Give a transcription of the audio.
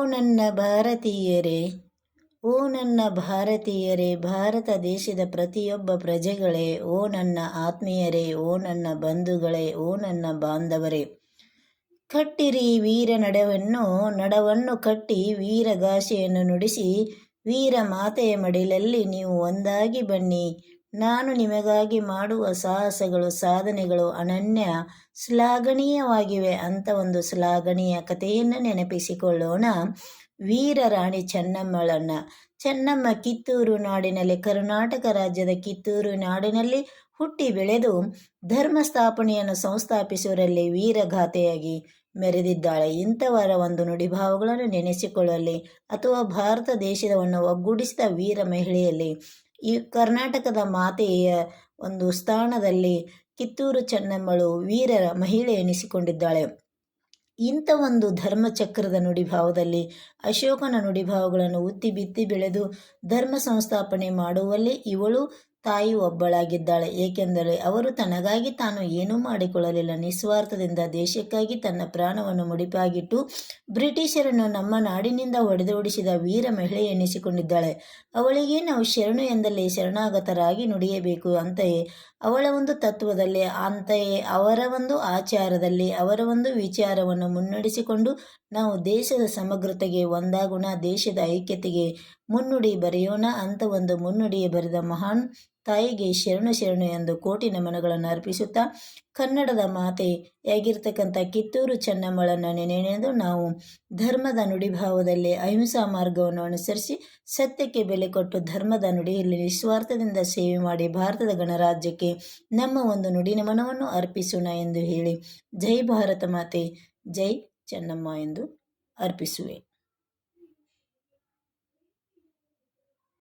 ನನ್ನ ಭಾರತೀಯರೇ, ಓ ನನ್ನ ಭಾರತೀಯರೇ, ಭಾರತ ದೇಶದ ಪ್ರತಿಯೊಬ್ಬ ಪ್ರಜೆಗಳೇ, ಓ ನನ್ನ ಆತ್ಮೀಯರೇ, ಓ ನನ್ನ ಬಂಧುಗಳೇ, ಓ ನನ್ನ ಬಾಂಧವರೇ, ಕಟ್ಟಿರಿ ವೀರ ನಡವನ್ನು ಕಟ್ಟಿ ವೀರಗಾಸೆಯನ್ನು ನುಡಿಸಿ ವೀರ ಮಾತೆಯ ಮಡಿಲಲ್ಲಿ ನೀವು ಒಂದಾಗಿ ಬನ್ನಿ. ನಾನು ನಿಮಗಾಗಿ ಮಾಡುವ ಸಾಹಸಗಳು, ಸಾಧನೆಗಳು ಅನನ್ಯ ಶ್ಲಾಘನೀಯವಾಗಿವೆ ಅಂತ ಒಂದು ಶ್ಲಾಘನೀಯ ಕಥೆಯನ್ನು ನೆನಪಿಸಿಕೊಳ್ಳೋಣ. ವೀರ ರಾಣಿ ಚೆನ್ನಮ್ಮ ಕಿತ್ತೂರು ನಾಡಿನಲ್ಲಿ, ಕರ್ನಾಟಕ ರಾಜ್ಯದ ಕಿತ್ತೂರು ನಾಡಿನಲ್ಲಿ ಹುಟ್ಟಿ ಬೆಳೆದು ಧರ್ಮ ಸ್ಥಾಪನೆಯನ್ನು ಸಂಸ್ಥಾಪಿಸುವರಲ್ಲಿ ವೀರಗಾಥೆಯಾಗಿ ಮೆರೆದಿದ್ದಾಳೆ. ಇಂಥವರ ಒಂದು ನುಡಿಭಾವಗಳನ್ನು ನೆನೆಸಿಕೊಳ್ಳಲಿ ಅಥವಾ ಭಾರತ ದೇಶವನ್ನು ಒಗ್ಗೂಡಿಸಿದ ವೀರ ಮಹಿಳೆಯಲ್ಲಿ ಈ ಕರ್ನಾಟಕದ ಮಾತೆಯ ಒಂದು ಸ್ಥಾನದಲ್ಲಿ ಕಿತ್ತೂರು ಚೆನ್ನಮ್ಮಳು ವೀರ ಮಹಿಳೆ ಎನಿಸಿಕೊಂಡಿದ್ದಾಳೆ. ಇಂಥ ಒಂದು ಧರ್ಮಚಕ್ರದ ನುಡಿಭಾವದಲ್ಲಿ ಅಶೋಕನ ನುಡಿಭಾವಗಳನ್ನು ಉತ್ತಿ ಬಿತ್ತಿ ಬೆಳೆದು ಧರ್ಮ ಸಂಸ್ಥಾಪನೆ ಮಾಡುವಲ್ಲಿ ಇವಳು ತಾಯಿ ಒಬ್ಬಳಾಗಿದ್ದಾಳೆ. ಏಕೆಂದರೆ ಅವರು ತನಗಾಗಿ ತಾನು ಏನೂ ಮಾಡಿಕೊಳ್ಳಲಿಲ್ಲ. ನಿಸ್ವಾರ್ಥದಿಂದ ದೇಶಕ್ಕಾಗಿ ತನ್ನ ಪ್ರಾಣವನ್ನು ಮುಡಿಪಾಗಿಟ್ಟು ಬ್ರಿಟಿಷರನ್ನು ನಮ್ಮ ನಾಡಿನಿಂದ ಹೊಡೆದೋಡಿಸಿದ ವೀರ ಮಹಿಳೆ ಎನಿಸಿಕೊಂಡಿದ್ದಾಳೆ. ಅವಳಿಗೆ ನಾವು ಶರಣು ಎಂದಲ್ಲಿ ಶರಣಾಗತರಾಗಿ ನುಡಿಯಬೇಕು. ಅಂತೆಯೇ ಅವಳ ಒಂದು ತತ್ವದಲ್ಲಿ, ಅಂತೆಯೇ ಅವರ ಒಂದು ಆಚಾರದಲ್ಲಿ, ಅವರ ಒಂದು ವಿಚಾರವನ್ನು ಮುನ್ನಡೆಸಿಕೊಂಡು ನಾವು ದೇಶದ ಸಮಗ್ರತೆಗೆ ಒಂದಾಗೋಣ, ದೇಶದ ಐಕ್ಯತೆಗೆ ಮುನ್ನುಡಿ ಬರೆಯೋಣ ಅಂತ ಒಂದು ಮುನ್ನುಡಿಯ ಬರೆದ ಮಹಾನ್ ತಾಯಿಗೆ ಶರಣು ಎಂದು ಕೋಟಿ ನಮನಗಳನ್ನು ಅರ್ಪಿಸುತ್ತಾ, ಕನ್ನಡದ ಮಾತೆಯಾಗಿರ್ತಕ್ಕಂಥ ಕಿತ್ತೂರು ಚೆನ್ನಮ್ಮಳನ್ನು ನೆನೆದು ನಾವು ಧರ್ಮದ ನುಡಿಭಾವದಲ್ಲಿ ಅಹಿಂಸಾ ಮಾರ್ಗವನ್ನು ಅನುಸರಿಸಿ ಸತ್ಯಕ್ಕೆ ಬೆಲೆ ಕೊಟ್ಟು ಧರ್ಮದ ನುಡಿಯಲ್ಲಿ ನಿಸ್ವಾರ್ಥದಿಂದ ಸೇವೆ ಮಾಡಿ ಭಾರತದ ಗಣರಾಜ್ಯಕ್ಕೆ ನಮ್ಮ ಒಂದು ನುಡಿ ನಮನವನ್ನು ಅರ್ಪಿಸೋಣ ಎಂದು ಹೇಳಿ ಜೈ ಭಾರತ ಮಾತೆ, ಜೈ ಚೆನ್ನಮ್ಮ ಎಂದು ಅರ್ಪಿಸುವೆ.